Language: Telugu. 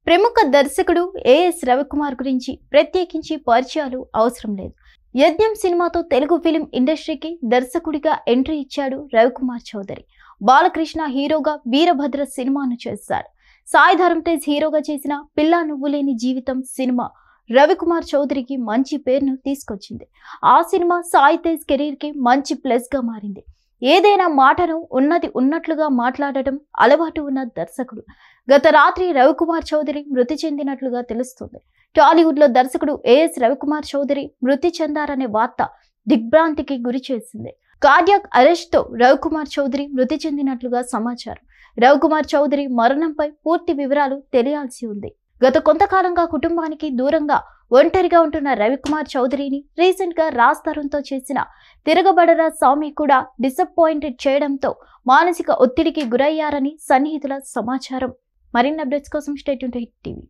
ప్రముఖ దర్శకుడు ఏఎస్ రవికుమార్ గురించి ప్రత్యేకించి పరిచయాలు అవసరం లేదు. యజ్ఞం సినిమాతో తెలుగు ఫిలిం ఇండస్ట్రీకి దర్శకుడిగా ఎంట్రీ ఇచ్చాడు రవికుమార్ చౌదరి. బాలకృష్ణ హీరోగా వీరభద్ర సినిమాను చేశాడు. సాయి ధరమ్ తేజ్ హీరోగా చేసిన పిల్లా నువ్వులేని జీవితం సినిమా రవికుమార్ చౌదరికి మంచి పేరును తీసుకొచ్చింది. ఆ సినిమా సాయి తేజ్ కెరీర్ కి మంచి ప్లస్ గా మారింది. ఏదైనా మాటను ఉన్నది ఉన్నట్లుగా మాట్లాడటం అలవాటు ఉన్న దర్శకుడు. గత రాత్రి రవికుమార్ చౌదరి మృతి చెందినట్లుగా తెలుస్తుంది. టాలీవుడ్ లో దర్శకుడు ఏఎస్ రవికుమార్ చౌదరి మృతి చెందారనే వార్త దిగ్భ్రాంతికి గురి చేసింది. కార్డియాక్ అరెస్ట్ తో రవికుమార్ చౌదరి మృతి చెందినట్లుగా సమాచారం. రవికుమార్ చౌదరి మరణంపై పూర్తి వివరాలు తెలియాల్సి ఉంది. గత కొంతకాలంగా కుటుంబానికి దూరంగా ఒంటరిగా ఉంటున్న రవికుమార్ చౌదరిని రీసెంట్ గా రాజ్ తరుణ్ తో చేసిన తిరగబడరా స్వామి కూడా డిసప్పాయింటెడ్ చేయడంతో మానసిక ఒత్తిడికి గురయ్యారని సన్నిహితుల సమాచారం. మరిన్ని అప్డేట్స్ కోసం stay tune to hit TV.